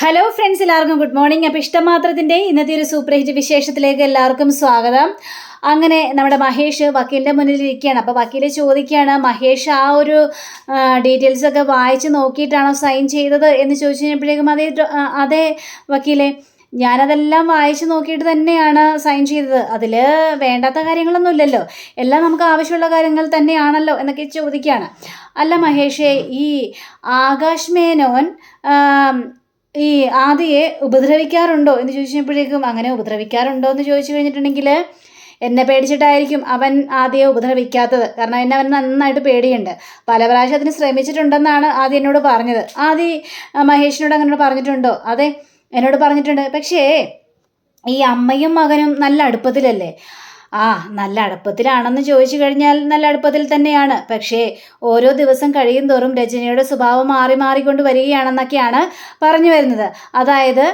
Hello friends, എല്ലാവർക്കും good morning. അപ്പോൾ ഇഷ്ടമാത്രത്തിൻ്റെ ഇന്നത്തെ ഒരു സൂപ്പർ ഹിറ്റ് വിശേഷത്തിലേക്ക് എല്ലാവർക്കും സ്വാഗതം. അങ്ങനെ നമ്മുടെ മഹേഷ് വക്കീലിൻ്റെ മുന്നിൽ ഇരിക്കുകയാണ്. അപ്പോൾ വക്കീൽ ചോദിക്കുകയാണ്, മഹേഷ് ആ ഒരു ഡീറ്റെയിൽസൊക്കെ വായിച്ച് നോക്കിയിട്ടാണോ സൈൻ ചെയ്തത് എന്ന് ചോദിച്ചു കഴിഞ്ഞപ്പോഴേക്കും അതേ വക്കീലെ, ഞാനതെല്ലാം വായിച്ച് നോക്കിയിട്ട് തന്നെയാണ് സൈൻ ചെയ്തത്. അതിൽ വേണ്ടാത്ത കാര്യങ്ങളൊന്നും ഇല്ലല്ലോ, എല്ലാം നമുക്ക് ആവശ്യമുള്ള കാര്യങ്ങൾ തന്നെയാണല്ലോ എന്നൊക്കെ ചോദിക്കുകയാണ്. അല്ല മഹേഷേ, ഈ ആകാശ് മേനോൻ ഈ ആദിയെ ഉപദ്രവിക്കാറുണ്ടോ എന്ന് ചോദിച്ചപ്പോഴേക്കും, അങ്ങനെ ഉപദ്രവിക്കാറുണ്ടോ എന്ന് ചോദിച്ചു കഴിഞ്ഞിട്ടുണ്ടെങ്കിൽ എന്നെ പേടിച്ചിട്ടായിരിക്കും അവൻ ആദിയെ ഉപദ്രവിക്കാത്തത്. കാരണം അവൻ നന്നായിട്ട് പേടിയുണ്ട്. പല പ്രാവശ്യം അതിന് ശ്രമിച്ചിട്ടുണ്ടെന്നാണ് ആദി എന്നോട് പറഞ്ഞത്. ആദി മഹേഷിനോട് അങ്ങനെ പറഞ്ഞിട്ടുണ്ടോ? അതെ, എന്നോട് പറഞ്ഞിട്ടുണ്ട്. പക്ഷേ ഈ അമ്മയും മകനും നല്ല അടുപ്പത്തിലല്ലേ? നല്ല അടുപ്പത്തിലാണെന്ന് ചോദിച്ചു കഴിഞ്ഞാൽ നല്ല അടുപ്പത്തിൽ തന്നെയാണ്. പക്ഷേ ഓരോ ദിവസം കഴിയും തോറും രജനിയുടെ സ്വഭാവം മാറിക്കൊണ്ട് വരികയാണെന്നൊക്കെയാണ് പറഞ്ഞു വരുന്നത്. അതായത്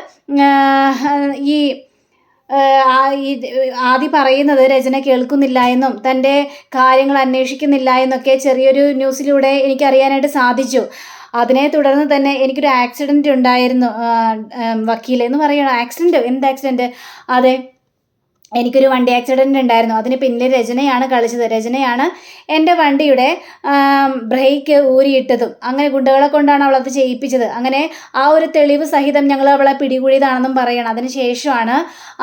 ഈ ആദി പറയുന്നത് രചന കേൾക്കുന്നില്ല എന്നും തൻ്റെ കാര്യങ്ങൾ അന്വേഷിക്കുന്നില്ല എന്നൊക്കെ ചെറിയൊരു ന്യൂസിലൂടെ എനിക്കറിയാനായിട്ട് സാധിച്ചു. അതിനെ തുടർന്ന് തന്നെ എനിക്കൊരു ആക്സിഡൻറ്റ് ഉണ്ടായിരുന്നു വക്കീലെന്ന് പറയണം. ആക്സിഡൻറ്റ്? എന്ത് ആക്സിഡൻറ്റ്? അതെ, എനിക്കൊരു വണ്ടി ആക്സിഡൻറ്റ് ഉണ്ടായിരുന്നു. അതിന് പിന്നിൽ രചനയാണ് കളിച്ചത്. രചനയാണ് എൻ്റെ വണ്ടിയുടെ ബ്രേക്ക് ഊരിയിട്ടതും. അങ്ങനെ ഗുണ്ടകളെ കൊണ്ടാണ് അവളത് ചെയ്യിപ്പിച്ചത്. അങ്ങനെ ആ ഒരു തെളിവ് സഹിതം ഞങ്ങൾ അവളെ പിടികൂടിയതാണെന്നും പറയണം. അതിനുശേഷമാണ്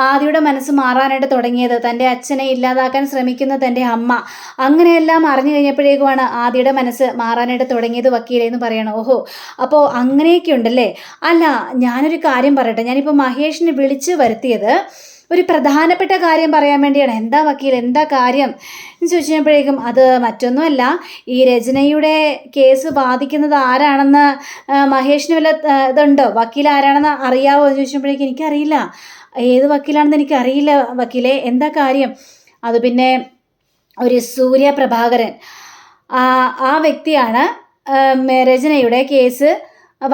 ആദിയുടെ മനസ്സ് മാറാനായിട്ട് തുടങ്ങിയത്. തൻ്റെ അച്ഛനെ ഇല്ലാതാക്കാൻ ശ്രമിക്കുന്ന തൻ്റെ അമ്മ, അങ്ങനെയെല്ലാം അറിഞ്ഞു കഴിഞ്ഞപ്പോഴേക്കുമാണ് ആദിയുടെ മനസ്സ് മാറാനായിട്ട് തുടങ്ങിയത് വക്കീലെന്ന് പറയണം. ഓഹോ, അപ്പോൾ അങ്ങനെയൊക്കെ ഉണ്ടല്ലേ. അല്ല, ഞാനൊരു കാര്യം പറയട്ടെ. ഞാനിപ്പോൾ മഹേഷിനെ വിളിച്ച് വരുത്തിയത് ഒരു പ്രധാനപ്പെട്ട കാര്യം പറയാൻ വേണ്ടിയാണ്. എന്താ വക്കീൽ, എന്താ കാര്യം എന്ന് ചോദിച്ചു കഴിഞ്ഞപ്പോഴേക്കും, അത് മറ്റൊന്നുമല്ല, ഈ രചനയുടെ കേസ് ബാധിക്കുന്നത് ആരാണെന്ന് മഹേഷിന് വല്ല ഇതുണ്ടോ? വക്കീൽ ആരാണെന്ന് അറിയാവോ എന്ന് ചോദിച്ചപ്പോഴേക്കും എനിക്കറിയില്ല. ഏത് വക്കീലാണെന്ന് എനിക്കറിയില്ല വക്കീലെ. എന്താ കാര്യം? അത് പിന്നെ ഒരു സൂര്യപ്രഭാകരൻ, ആ വ്യക്തിയാണ് രചനയുടെ കേസ്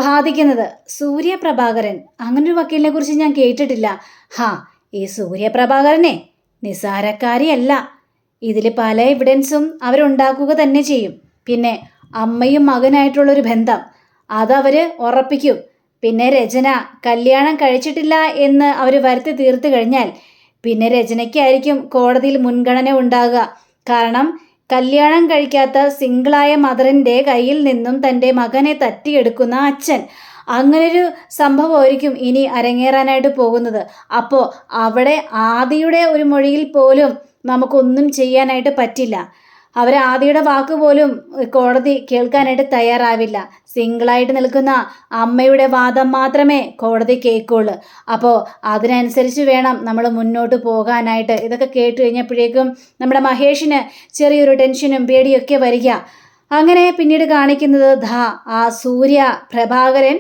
ബാധിക്കുന്നത്. സൂര്യപ്രഭാകരൻ, അങ്ങനൊരു വക്കീലിനെ കുറിച്ച് ഞാൻ കേട്ടിട്ടില്ല. ഈ സൂര്യപ്രഭാകരനെ നിസാരക്കാരിയല്ല. ഇതിൽ പല എവിഡൻസും അവരുണ്ടാക്കുക തന്നെ ചെയ്യും. പിന്നെ അമ്മയും മകനായിട്ടുള്ളൊരു ബന്ധം അതവർ ഉറപ്പിക്കും. പിന്നെ രചന കല്യാണം കഴിച്ചിട്ടില്ല എന്ന് അവർ വരുത്തി തീർത്തു കഴിഞ്ഞാൽ പിന്നെ രചനയ്ക്കായിരിക്കും കോടതിയിൽ മുൻഗണന ഉണ്ടാകുക. കാരണം കല്യാണം കഴിക്കാത്ത സിംഗിളായ മദറിൻ്റെ കയ്യിൽ നിന്നും തൻ്റെ മകനെ തട്ടിയെടുക്കുന്ന അച്ഛൻ, അങ്ങനൊരു സംഭവമായിരിക്കും ഇനി അരങ്ങേറാനായിട്ട് പോകുന്നത്. അപ്പോൾ അവിടെ ആദിയുടെ ഒരു മൊഴിയിൽ പോലും നമുക്കൊന്നും ചെയ്യാനായിട്ട് പറ്റില്ല. ആദിയുടെ വാക്ക് പോലും കോടതി കേൾക്കാനായിട്ട് തയ്യാറാവില്ല. സിംഗിളായിട്ട് നിൽക്കുന്ന അമ്മയുടെ വാദം മാത്രമേ കോടതി കേൾക്കുള്ളൂ. അപ്പോൾ അതിനനുസരിച്ച് വേണം നമ്മൾ മുന്നോട്ട് പോകാനായിട്ട്. ഇതൊക്കെ കേട്ട് കഴിഞ്ഞപ്പോഴേക്കും നമ്മുടെ മഹേഷിന് ചെറിയൊരു ടെൻഷനും പേടിയൊക്കെ വരിക. അങ്ങനെ പിന്നീട് കാണിക്കുന്നത് ആ സൂര്യ പ്രഭാകരൻ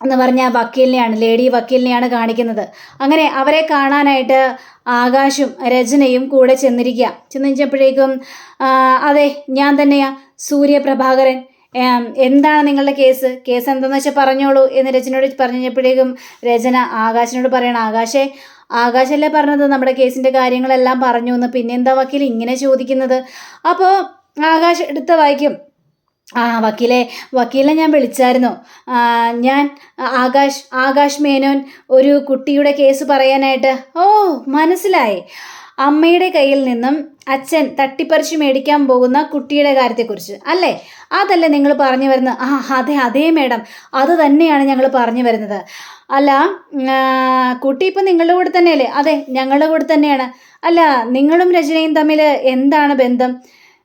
എന്ന് പറഞ്ഞ വക്കീലിനെയാണ്, ലേഡി വക്കീലിനെയാണ് കാണിക്കുന്നത്. അങ്ങനെ അവരെ കാണാനായിട്ട് ആകാശും രചനയും കൂടെ ചെന്നിരിക്കുകപ്പോഴേക്കും, അതെ ഞാൻ തന്നെയാ സൂര്യപ്രഭാകരൻ, എന്താണ് നിങ്ങളുടെ കേസ് എന്താണെന്ന് വെച്ചാൽ പറഞ്ഞോളൂ എന്ന് രചനയോട് പറഞ്ഞപ്പോഴേക്കും രചന ആകാശിനോട് പറയണം, ആകാശല്ലേ പറഞ്ഞത് നമ്മുടെ കേസിൻ്റെ കാര്യങ്ങളെല്ലാം പറഞ്ഞു എന്ന്, പിന്നെന്താ വക്കീൽ ഇങ്ങനെ ചോദിക്കുന്നത്? അപ്പോൾ ആകാശ് എടുത്ത് വായിക്കും. വക്കീലിനെ ഞാൻ വിളിച്ചായിരുന്നു. ഞാൻ ആകാശ് മേനോൻ ഒരു കുട്ടിയുടെ കേസ് പറയാനായിട്ട്. മനസ്സിലായി. അമ്മയുടെ കയ്യിൽ നിന്നും അച്ഛൻ തട്ടിപ്പറിച്ച് മേടിക്കാൻ പോകുന്ന കുട്ടിയുടെ കാര്യത്തെക്കുറിച്ച് അല്ലേ? അതല്ലേ നിങ്ങൾ പറഞ്ഞു വരുന്നത്? അതെ മേഡം, അത് തന്നെയാണ് ഞങ്ങൾ പറഞ്ഞു വരുന്നത്. അല്ല, കുട്ടി ഇപ്പം നിങ്ങളുടെ കൂടെ തന്നെയല്ലേ? അതെ, ഞങ്ങളുടെ കൂടെ തന്നെയാണ്. അല്ല, നിങ്ങളും രചനയും തമ്മിൽ എന്താണ് ബന്ധം?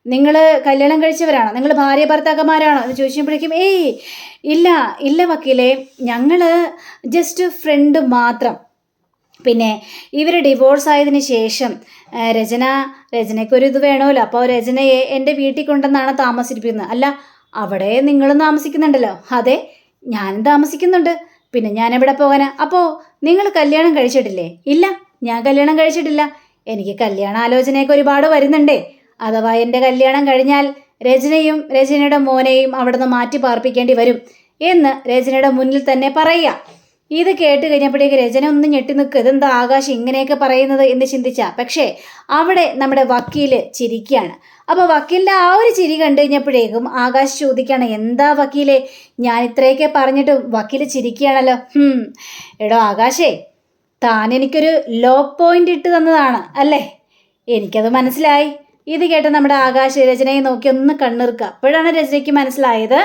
നിങ്ങൾ കല്യാണം കഴിച്ചവരാണോ? നിങ്ങൾ ഭാര്യ ഭർത്താക്കന്മാരാണോ എന്ന് ചോദിച്ചപ്പോഴേക്കും ഇല്ല വക്കീലെ, ഞങ്ങൾ ജസ്റ്റ് ഫ്രണ്ട് മാത്രം. പിന്നെ ഇവർ ഡിവോഴ്സ് ആയതിന് ശേഷം രചനയ്ക്കൊരു ഇത് വേണമല്ലോ. അപ്പോൾ രചനയെ എൻ്റെ വീട്ടിൽ കൊണ്ടെന്നാണ് താമസിപ്പിക്കുന്നത്. അല്ല, അവിടെ നിങ്ങളും താമസിക്കുന്നുണ്ടല്ലോ? അതെ, ഞാനും താമസിക്കുന്നുണ്ട്. പിന്നെ ഞാൻ എവിടെ പോകാനാ? അപ്പോൾ നിങ്ങൾ കല്യാണം കഴിച്ചിട്ടില്ലേ? ഇല്ല, ഞാൻ കല്യാണം കഴിച്ചിട്ടില്ല. എനിക്ക് കല്യാണാലോചനയൊക്കെ ഒരുപാട് വരുന്നുണ്ടേ. അഥവാ എൻ്റെ കല്യാണം കഴിഞ്ഞാൽ രചനയുടെ മോനെയും അവിടെ നിന്ന് മാറ്റി പാർപ്പിക്കേണ്ടി വരും എന്ന് രചനയുടെ മുന്നിൽ തന്നെ പറയുക. ഇത് കേട്ട് കഴിഞ്ഞപ്പോഴേക്ക് രചന ഒന്ന് ഞെട്ടി നിൽക്കുക, ഇതെന്താ ആകാശ് ഇങ്ങനെയൊക്കെ പറയുന്നത് എന്ന് ചിന്തിച്ച. പക്ഷേ അവിടെ നമ്മുടെ വക്കീല് ചിരിക്കുകയാണ്. അപ്പോൾ വക്കീലിൻ്റെ ആ ഒരു ചിരി കണ്ടു കഴിഞ്ഞപ്പോഴേക്കും ആകാശ് ചോദിക്കുകയാണ്, എന്താ വക്കീലെ, ഞാൻ ഇത്രയൊക്കെ പറഞ്ഞിട്ടും വക്കീല് ചിരിക്കുകയാണല്ലോ. എടോ ആകാശേ, താൻ എനിക്കൊരു ലോ പോയിന്റ് ഇട്ട് തന്നതാണ് അല്ലേ? എനിക്കത് മനസ്സിലായി. ഇത് കേട്ട് നമ്മുടെ ആകാശ് രചനയെ നോക്കി ഒന്ന് കണ്ണിറുക്കുക. അപ്പോഴാണ് രചനയ്ക്ക് മനസ്സിലായത്,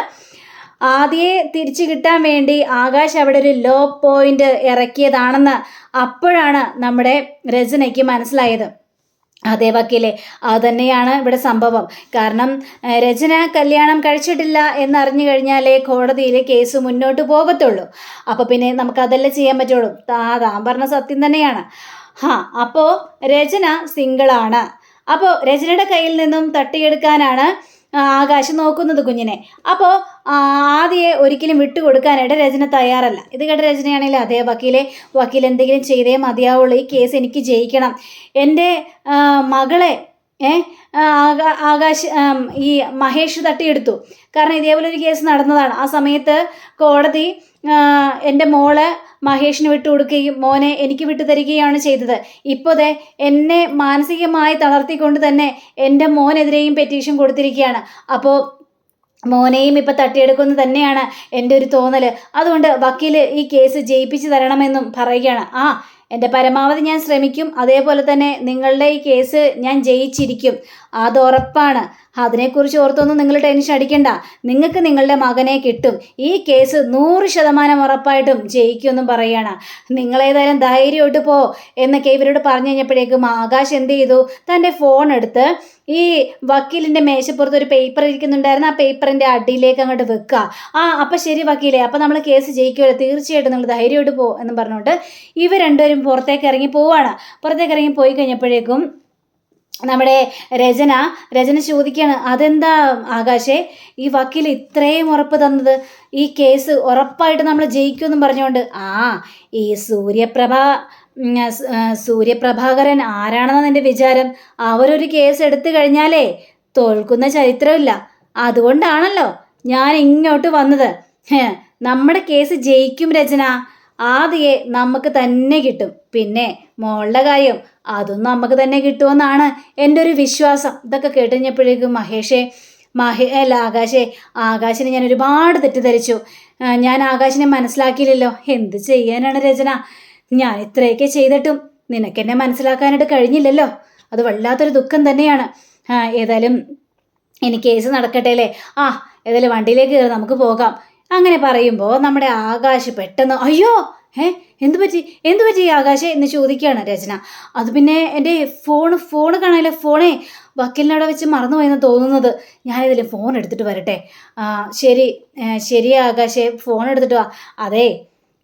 ആദ്യയെ തിരിച്ചു കിട്ടാൻ വേണ്ടി ആകാശ് അവിടെ ഒരു ലോ പോയിന്റ് ഇറക്കിയതാണെന്ന്. അപ്പോഴാണ് നമ്മുടെ രചനയ്ക്ക് മനസ്സിലായത്. അതേ വക്കീലെ, അതുതന്നെയാണ് ഇവിടെ സംഭവം. കാരണം രചന കല്യാണം കഴിച്ചിട്ടില്ല എന്നറിഞ്ഞു കഴിഞ്ഞാലേ കോടതിയിൽ കേസ് മുന്നോട്ട് പോകത്തുള്ളൂ. അപ്പോൾ പിന്നെ നമുക്കതല്ലേ ചെയ്യാൻ പറ്റുള്ളൂ. താൻ പറഞ്ഞ സത്യം തന്നെയാണ്. അപ്പോൾ രചന സിംഗിളാണ്. അപ്പോൾ രചനയുടെ കയ്യിൽ നിന്നും തട്ടിയെടുക്കാനാണ് ആകാശ് നോക്കുന്നത് കുഞ്ഞിനെ. അപ്പോൾ ആദ്യയെ ഒരിക്കലും വിട്ടുകൊടുക്കാനായിട്ട് രചന തയ്യാറല്ല. ഇത് കേട്ട രചനയാണെങ്കിൽ, അതേ വക്കീൽ എന്തെങ്കിലും ചെയ്തേ മതിയാവുള്ളൂ, ഈ കേസ് എനിക്ക് ജയിക്കണം. എൻ്റെ മകളെ ആകാശ് ഈ മഹേഷ് തട്ടിയെടുത്തു. കാരണം ഇതേപോലെ ഒരു കേസ് നടന്നതാണ്. ആ സമയത്ത് കോടതി എൻ്റെ മോളെ മഹേഷിന് വിട്ടുകൊടുക്കുകയും മോനെ എനിക്ക് വിട്ടുതരികയാണ് ചെയ്തത്. ഇപ്പോൾ എന്നെ മാനസികമായി തളർത്തിക്കൊണ്ട് തന്നെ എൻ്റെ മോനെതിരെയും പെറ്റീഷൻ കൊടുത്തിരിക്കുകയാണ്. അപ്പോൾ മോനെയും ഇപ്പം തട്ടിയെടുക്കുന്നത് തന്നെയാണ് എൻ്റെ ഒരു തോന്നൽ. അതുകൊണ്ട് വക്കീൽ ഈ കേസ് ജയിപ്പിച്ച് തരണമെന്നും പറയുകയാണ്. എൻ്റെ പരമാവധി ഞാൻ ശ്രമിക്കും. അതേപോലെ തന്നെ നിങ്ങളുടെ ഈ കേസ് ഞാൻ ജയിച്ചിരിക്കും, അത് ഉറപ്പാണ്. അതിനെക്കുറിച്ച് നിങ്ങൾ ടെൻഷൻ അടിക്കണ്ട. നിങ്ങൾക്ക് നിങ്ങളുടെ മകനെ കിട്ടും. ഈ കേസ് 100% ഉറപ്പായിട്ടും ജയിക്കുമെന്നും പറയുകയാണ്. നിങ്ങളേതായാലും ധൈര്യമായിട്ട് പോ എന്നൊക്കെ ഇവരോട് പറഞ്ഞു കഴിഞ്ഞപ്പോഴേക്കും ആകാശ് എന്ത് ചെയ്തു, തൻ്റെ ഫോൺ എടുത്ത് ഈ വക്കീലിൻ്റെ മേശപ്പുറത്ത് ഒരു പേപ്പർ ഇരിക്കുന്നുണ്ടായിരുന്നു. ആ പേപ്പറിൻ്റെ അടിയിലേക്ക് അങ്ങോട്ട് വെക്കുക. അപ്പം ശരി വക്കീലെ, അപ്പം നമ്മൾ കേസ് ജയിക്കുമല്ലോ, തീർച്ചയായിട്ടും നിങ്ങൾ ധൈര്യമായിട്ട് പോ എന്നും പറഞ്ഞുകൊണ്ട് ഇവർ രണ്ടുപേരും പുറത്തേക്ക് ഇറങ്ങി പോവുകയാണ്. പുറത്തേക്ക് ഇറങ്ങി പോയി കഴിഞ്ഞപ്പോഴേക്കും നമ്മുടെ രചന ചോദിക്കുകയാണ്, അതെന്താ ആകാശേ ഈ വക്കീൽ ഇത്രയും ഉറപ്പ് തന്നത്, ഈ കേസ് ഉറപ്പായിട്ട് നമ്മൾ ജയിക്കുമെന്നും പറഞ്ഞുകൊണ്ട്. ഈ സൂര്യപ്രഭാകരൻ ആരാണെന്നാണ് എൻ്റെ വിചാരം? അവരൊരു കേസ് എടുത്തു കഴിഞ്ഞാലേ തോൽക്കുന്ന ചരിത്രമില്ല. അതുകൊണ്ടാണല്ലോ ഞാൻ ഇങ്ങോട്ട് വന്നത്. നമ്മുടെ കേസ് ജയിക്കും രചന, ആദ്യയെ നമുക്ക് തന്നെ കിട്ടും. പിന്നെ മോളുടെ കാര്യം അതും നമുക്ക് തന്നെ കിട്ടുമെന്നാണ് എൻ്റെ ഒരു വിശ്വാസം. ഇതൊക്കെ കേട്ടുകഴിഞ്ഞപ്പോഴേക്കും ആകാശിനെ ഞാൻ ഒരുപാട് തെറ്റിദ്ധരിച്ചു. ഞാൻ ആകാശിനെ മനസ്സിലാക്കിയില്ലല്ലോ. എന്ത് ചെയ്യാനാണ് രചന? ഞാൻ ഇത്രയൊക്കെ ചെയ്തിട്ടും നിനക്കെന്നെ മനസ്സിലാക്കാനായിട്ട് കഴിഞ്ഞില്ലല്ലോ. അത് വല്ലാത്തൊരു ദുഃഖം തന്നെയാണ്. ഏതായാലും ഇനി കേസ് നടക്കട്ടെ അല്ലേ? ഏതായാലും വണ്ടിയിലേക്ക് കയറി നമുക്ക് പോകാം. അങ്ങനെ പറയുമ്പോൾ നമ്മുടെ ആകാശ് പെട്ടെന്ന്, അയ്യോ എന്തു പറ്റി ആകാശ് എന്ന് ചോദിക്കുകയാണ് രചന. അത് പിന്നെ എൻ്റെ ഫോണ് കാണാനില്ല. വക്കീലിനവിടെ വെച്ച് മറന്നുപോയെന്ന് തോന്നുന്നത്. ഞാനിതിൽ ഫോൺ എടുത്തിട്ട് വരട്ടെ. ശരി ആകാശേ, ഫോൺ എടുത്തിട്ട് വാ. അതെ,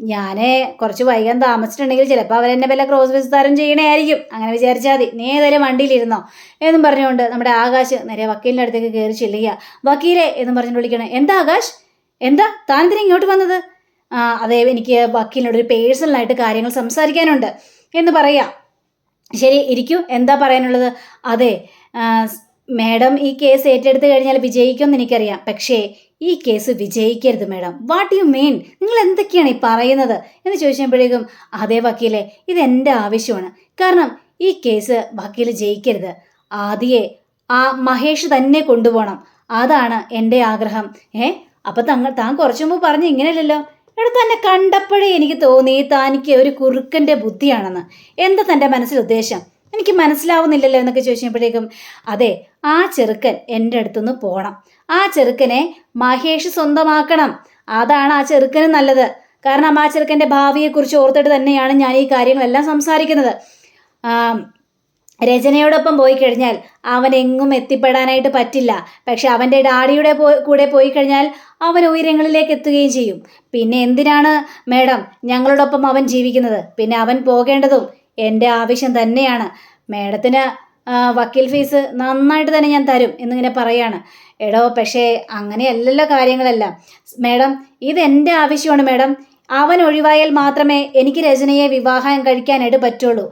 ഞാൻ കുറച്ച് വൈകാൻ താമസിച്ചിട്ടുണ്ടെങ്കിൽ ചിലപ്പോൾ അവരെന്നെ വല്ല ക്രോസ് വിസ്താരം ചെയ്യണേ ആയിരിക്കും. അങ്ങനെ വിചാരിച്ചാൽ മതി. നീ ഏതായാലും വണ്ടിയിലിരുന്നോ എന്നും പറഞ്ഞുകൊണ്ട് നമ്മുടെ ആകാശ് നേരെ വക്കീലിൻ്റെ അടുത്തേക്ക് കയറി ചെല്ലുക. വക്കീലെ എന്നും പറഞ്ഞുകൊണ്ട് വിളിക്കണം. എന്താ ആകാശ്, എന്താ താനെന്തിനാ ഇങ്ങോട്ട് വന്നത്? അതെ, എനിക്ക് വക്കീലിനോടൊരു പേഴ്സണലായിട്ട് കാര്യങ്ങൾ സംസാരിക്കാനുണ്ട് എന്ന് പറയാം. ശരി, ഇരിക്കൂ. എന്താ പറയാനുള്ളത്? അതെ മാഡം, ഈ കേസ് ഏറ്റെടുത്ത് കഴിഞ്ഞാൽ വിജയിക്കുമെന്ന് എനിക്കറിയാം. പക്ഷേ ഈ കേസ് വിജയിക്കരുത് മാഡം. What you mean? നിങ്ങൾ എന്തൊക്കെയാണ് ഈ പറയുന്നത് എന്ന് ചോദിച്ചപ്പോഴേക്കും, അതേ വക്കീലെ, ഇതെൻ്റെ ആവശ്യമാണ്. കാരണം ഈ കേസ് വക്കീൽ ജയിക്കരുത്. ആദ്യയെ മഹേഷ് തന്നെ കൊണ്ടുപോകണം. അതാണ് എൻ്റെ ആഗ്രഹം. അപ്പം താൻ കുറച്ചു മുമ്പ് പറഞ്ഞു ഇങ്ങനെയല്ലല്ലോ. തന്നെ കണ്ടപ്പോഴേ എനിക്ക് തോന്നി താനിക്ക് ഒരു കുറുക്കൻ്റെ ബുദ്ധിയാണെന്ന്. എന്താ തൻ്റെ മനസ്സിൽ ഉദ്ദേശം? എനിക്ക് മനസ്സിലാവുന്നില്ലല്ലോ എന്നൊക്കെ ചോദിച്ചപ്പോഴേക്കും, അതെ, ആ ചെറുക്കൻ എൻ്റെ അടുത്തുനിന്ന് പോകണം. ആ ചെറുക്കനെ മഹേഷ് സ്വന്തമാക്കണം. അതാണ് ആ ചെറുക്കന് നല്ലത്. കാരണം ആ ചെറുക്കൻ്റെ ഭാവിയെക്കുറിച്ച് ഓർത്തിട്ട് തന്നെയാണ് ഞാൻ ഈ കാര്യങ്ങളെല്ലാം സംസാരിക്കുന്നത്. രചനയോടൊപ്പം പോയി കഴിഞ്ഞാൽ അവൻ എങ്ങും എത്തിപ്പെടാനായിട്ട് പറ്റില്ല. പക്ഷെ അവൻ്റെ ഡാഡിയുടെ കൂടെ പോയി കഴിഞ്ഞാൽ അവൻ ഉയരങ്ങളിലേക്ക് എത്തുകയും ചെയ്യും. പിന്നെ എന്തിനാണ് മാഡം ഞങ്ങളോടൊപ്പം അവൻ ജീവിക്കുന്നത്? പിന്നെ അവൻ പോകേണ്ടതും എൻ്റെ ആവശ്യം തന്നെയാണ്. മാഡത്തിന് വക്കീൽ ഫീസ് നന്നായിട്ട് തന്നെ ഞാൻ തരും എന്നിങ്ങനെ പറയാണ്. എടോ, പക്ഷേ അങ്ങനെയല്ലല്ലോ കാര്യങ്ങളെല്ലാം. മാഡം, ഇതെൻ്റെ ആവശ്യമാണ് മാഡം. അവൻ ഒഴിവായാൽ മാത്രമേ എനിക്ക് രചനയെ വിവാഹം കഴിക്കാനായിട്ട് പറ്റുള്ളൂ.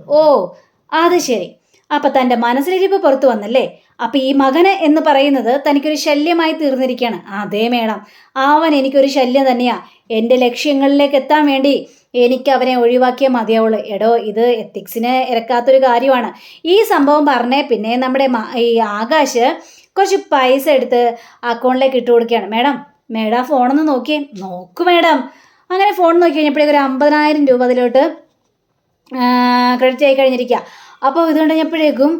അത് ശരി. അപ്പം തൻ്റെ മനസ്സിലിരിപ്പ് പുറത്തു വന്നല്ലേ? അപ്പം ഈ മകന് എന്ന് പറയുന്നത് തനിക്കൊരു ശല്യമായി തീർന്നിരിക്കുകയാണ്. അതേ മേഡം, അവൻ എനിക്കൊരു ശല്യം തന്നെയാണ്. എൻ്റെ ലക്ഷ്യങ്ങളിലേക്ക് എത്താൻ വേണ്ടി എനിക്ക് അവനെ ഒഴിവാക്കിയാൽ മതിയാവുള്ളൂ. എടോ, ഇത് എത്തിക്സിന് ഇരക്കാത്തൊരു കാര്യമാണ്. ഈ സംഭവം പറഞ്ഞേ പിന്നെ നമ്മുടെ ഈ ആകാശ് കുറച്ച് പൈസ എടുത്ത് അക്കൗണ്ടിലേക്ക് ഇട്ട് കൊടുക്കുകയാണ്. മേഡം ഫോണൊന്ന് നോക്കിയേ. നോക്കൂ മേഡം. അങ്ങനെ ഫോൺ നോക്കി കഴിഞ്ഞപ്പോഴേക്കും ഒരു 50,000 രൂപ അതിലോട്ട് ക്രെഡിറ്റ് ആയി കഴിഞ്ഞിരിക്കുക. അപ്പോൾ ഇത് കഴിഞ്ഞപ്പോഴേക്കും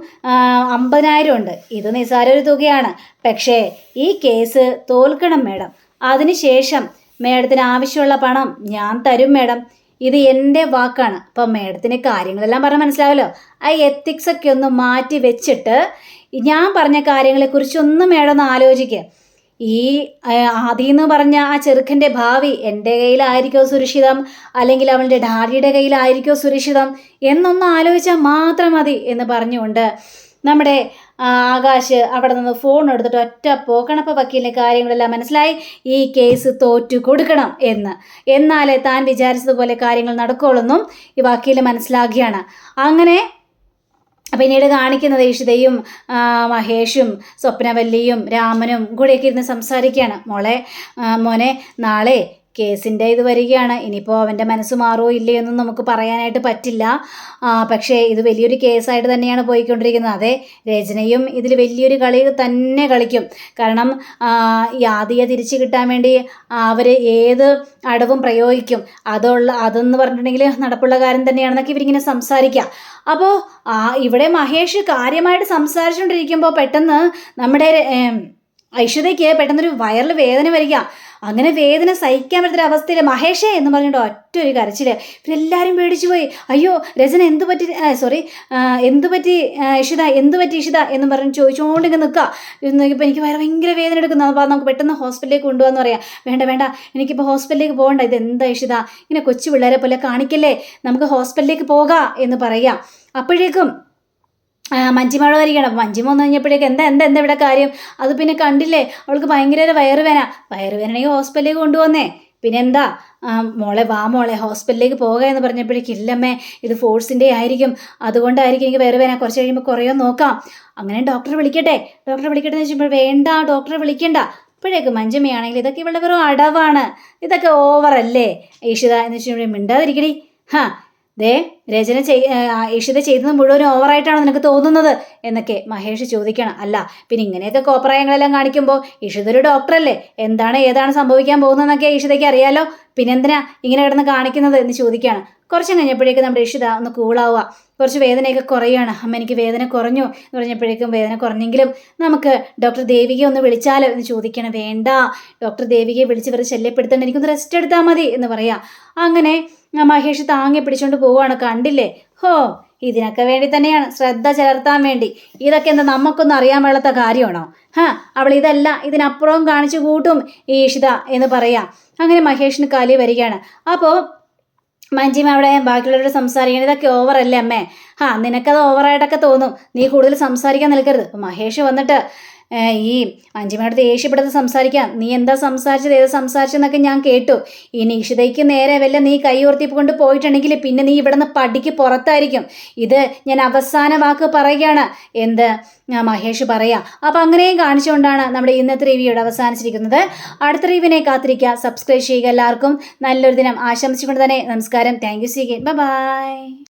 50,000 ഉണ്ട്. ഇത് നിസ്സാര ഒരു തുകയാണ്. പക്ഷേ ഈ കേസ് തോൽക്കണം മേഡം. അതിനുശേഷം മേഡത്തിന് ആവശ്യമുള്ള പണം ഞാൻ തരും മേഡം. ഇത് എൻ്റെ വാക്കാണ്. അപ്പം മേഡത്തിന് കാര്യങ്ങളെല്ലാം പറഞ്ഞാൽ മനസ്സിലാവല്ലോ. ആ എത്തിക്സൊക്കെ ഒന്ന് മാറ്റി വെച്ചിട്ട് ഞാൻ പറഞ്ഞ കാര്യങ്ങളെക്കുറിച്ചൊന്നും മേഡം ഒന്ന് ആലോചിക്കുക. ഈ ആദിന്ന് പറഞ്ഞ ആ ചെറുക്കൻ്റെ ഭാവി എൻ്റെ കയ്യിലായിരിക്കോ സുരക്ഷിതം, അല്ലെങ്കിൽ അവളുടെ ഡാഡിയുടെ കയ്യിലായിരിക്കോ സുരക്ഷിതം എന്നൊന്ന് ആലോചിച്ചാൽ മാത്രം മതി എന്ന് പറഞ്ഞുകൊണ്ട് നമ്മുടെ ആകാശ് അവിടെ നിന്ന് ഫോൺ എടുത്തിട്ട് ഒറ്റ പോക്കണപ്പോൾ വക്കീലിൻ്റെ കാര്യങ്ങളെല്ലാം മനസ്സിലായി. ഈ കേസ് തോറ്റു കൊടുക്കണം എന്നാലേ താൻ വിചാരിച്ചതുപോലെ കാര്യങ്ങൾ നടക്കുകയുള്ളെന്നും ഈ വക്കീൽ മനസ്സിലാക്കുകയാണ്. അങ്ങനെ പിന്നീട് കാണിക്കുന്നത് ഇഷിതയും മഹേഷും സ്വപ്നവല്ലിയും രാമനും കൂടെയൊക്കെ ഇരുന്ന് സംസാരിക്കുകയാണ്. മോനെ നാളെ കേസിൻ്റെ ഇത് വരികയാണ്. ഇനിയിപ്പോൾ അവൻ്റെ മനസ്സ് മാറുമോ ഇല്ലയോ എന്നും നമുക്ക് പറയാനായിട്ട് പറ്റില്ല. പക്ഷേ ഇത് വലിയൊരു കേസായിട്ട് തന്നെയാണ് പോയിക്കൊണ്ടിരിക്കുന്നത്. അതെ, രചനയും ഇതിൽ വലിയൊരു കളി തന്നെ കളിക്കും. കാരണം ഈ ആദിയെ തിരിച്ചു കിട്ടാൻ വേണ്ടി അവർ ഏത് അടവും പ്രയോഗിക്കും. അതെന്ന് പറഞ്ഞിട്ടുണ്ടെങ്കിൽ നടപ്പുള്ള കാര്യം തന്നെയാണെന്നൊക്കെ ഇവരിങ്ങനെ സംസാരിക്കുക. അപ്പോൾ ഇവിടെ മഹേഷ് കാര്യമായിട്ട് സംസാരിച്ചുകൊണ്ടിരിക്കുമ്പോൾ പെട്ടെന്ന് നമ്മുടെ ഐശ്വര്യയ്ക്ക് പെട്ടെന്നൊരു വയറിൽ വേദന വരിക. അങ്ങനെ വേദന സഹിക്കാൻ പറ്റുന്ന അവസ്ഥയിൽ മഹേഷേ എന്ന് പറഞ്ഞിട്ട് ഒറ്റ ഒരു കരച്ചിൽ. ഇവരെല്ലാവരും പേടിച്ചു പോയി. അയ്യോ രചന എന്ത് പറ്റി ഇഷിത എന്ന് പറഞ്ഞ് ചോദിച്ചുകൊണ്ടിങ്ങനെ നിൽക്കുക. നോക്കിയപ്പോൾ എനിക്ക് ഭയങ്കര വേദന എടുക്കുന്നു. അപ്പോൾ നമുക്ക് പെട്ടെന്ന് ഹോസ്പിറ്റലിലേക്ക് കൊണ്ടുപോകാമെന്ന് പറയാം. വേണ്ട എനിക്കിപ്പോൾ ഹോസ്പിറ്റലിലേക്ക് പോകണ്ട. ഇതെന്താ ഇഷിത ഇങ്ങനെ കൊച്ചു പിള്ളേരെ പോലെ കാണിക്കല്ലേ, നമുക്ക് ഹോസ്പിറ്റലിലേക്ക് പോകാം എന്ന് പറയാം. അപ്പോഴേക്കും മഞ്ജിമ വരികയാണ്. അപ്പോൾ മഞ്ജിമ വന്നു കഴിഞ്ഞപ്പോഴേക്കും എന്താ ഇവിടെ കാര്യം? അത് പിന്നെ കണ്ടില്ലേ, അവൾക്ക് ഭയങ്കര വയറുവേദനയെങ്കിൽ ഹോസ്പിറ്റലിലേക്ക് കൊണ്ടുവന്നേ. പിന്നെ എന്താ മോളെ ഹോസ്പിറ്റലിലേക്ക് പോകുക എന്ന് പറഞ്ഞപ്പോഴേക്കും ഇല്ലമ്മേ, ഇത് ഫോഴ്സിൻ്റെ ആയിരിക്കും, അതുകൊണ്ടായിരിക്കും എനിക്ക് വയറുവേദന, കുറച്ച് കഴിയുമ്പോൾ കുറയോ നോക്കാം. അങ്ങനെ ഡോക്ടറെ വിളിക്കട്ടെ എന്ന് വെച്ചപ്പോൾ വേണ്ട, ഡോക്ടറെ വിളിക്കണ്ട. അപ്പോഴേക്കും മഞ്ജിമയാണെങ്കിൽ ഇതൊക്കെ ഇവിടെ വെറും അടവാണ്, ഇതൊക്കെ ഓവറല്ലേ ഇഷിത എന്ന് വെച്ചിട്ടുണ്ടെങ്കിൽ മിണ്ടാതിരിക്കടി. രചന ഇഷിത ചെയ്തത് മുഴുവൻ ഓവറായിട്ടാണോ നിനക്ക് തോന്നുന്നത് എന്നൊക്കെ മഹേഷ് ചോദിക്കണം. അല്ല പിന്നെ ഇങ്ങനെയൊക്കെ കോപ്രായങ്ങളെല്ലാം കാണിക്കുമ്പോൾ ഇഷിത ഒരു ഡോക്ടറല്ലേ, ഏതാണ് സംഭവിക്കാൻ പോകുന്നതെന്നൊക്കെ ഇഷിതയ്ക്ക് അറിയാലോ, പിന്നെന്തിനാ ഇങ്ങനെ കിടന്ന് കാണിക്കുന്നത് എന്ന് ചോദിക്കുകയാണ്. കുറച്ചും കഴിഞ്ഞപ്പോഴേക്കും നമ്മുടെ ഇഷിത ഒന്ന് കൂളാവുക, കുറച്ച് വേദനയൊക്കെ കുറയുകയാണ്. അമ്മ എനിക്ക് വേദന കുറഞ്ഞു എന്ന് പറഞ്ഞപ്പോഴേക്കും വേദന കുറഞ്ഞെങ്കിലും നമുക്ക് ഡോക്ടർ ദേവികയെ ഒന്ന് വിളിച്ചാലോ എന്ന് ചോദിക്കണം. വേണ്ട, ഡോക്ടർ ദേവികയെ വിളിച്ച് വെറുതെ ശല്യപ്പെടുത്തേണ്ട, എനിക്കൊന്ന് റെസ്റ്റ് എടുത്താൽ മതി എന്ന് പറയാം. അങ്ങനെ മഹേഷ് താങ്ങി പിടിച്ചുകൊണ്ട് പോവുകയാണ്. കണ്ടില്ലേ, ഇതിനൊക്കെ വേണ്ടി തന്നെയാണ്, ശ്രദ്ധ ചെലുത്താൻ വേണ്ടി. ഇതൊക്കെ എന്താ നമുക്കൊന്നും അറിയാൻ പാടാത്ത കാര്യമാണോ? അവൾ ഇതല്ല ഇതിനപ്പുറവും കാണിച്ചു കൂട്ടും ഈ ഇഷിത എന്ന് പറയാം. അങ്ങനെ മഹേഷിന് കലി വരികയാണ്. അപ്പോൾ മഞ്ജിമ അവിടെ ബാക്കിയുള്ളവരോട് സംസാരിക്കണം. ഇതൊക്കെ ഓവറല്ലേ അമ്മേ? നിനക്കത് ഓവറായിട്ടൊക്കെ തോന്നും, നീ കൂടുതൽ സംസാരിക്കാൻ നിൽക്കരുത്. അപ്പോൾ മഹേഷ് വന്നിട്ട് ഈ മഞ്ജിമയോട് ദേഷ്യപ്പെടുത്ത് സംസാരിക്കാം. നീ എന്താ സംസാരിച്ചത്, ഏത് സംസാരിച്ചെന്നൊക്കെ ഞാൻ കേട്ടു. ഇനി ഇഷിതയ്ക്ക് നേരെ വല്ല നീ കൈ ഉയർത്തി കൊണ്ട് പോയിട്ടുണ്ടെങ്കിൽ പിന്നെ നീ ഇവിടെ നിന്ന് പടിക്ക് പുറത്തായിരിക്കും. ഇത് ഞാൻ അവസാന വാക്ക് പറയുകയാണ് മഹേഷ് പറയാം. അപ്പോൾ അങ്ങനെയും കാണിച്ചുകൊണ്ടാണ് നമ്മുടെ ഇന്നത്തെ റിവ്യൂടെ അവസാനിച്ചിരിക്കുന്നത്. അടുത്ത റിവ്യൂവിനെ കാത്തിരിക്കുക, സബ്സ്ക്രൈബ് ചെയ്യുക. എല്ലാവർക്കും നല്ലൊരു ദിനം ആശംസിച്ചുകൊണ്ട് തന്നെ നമസ്കാരം. Thank you. ബൈ.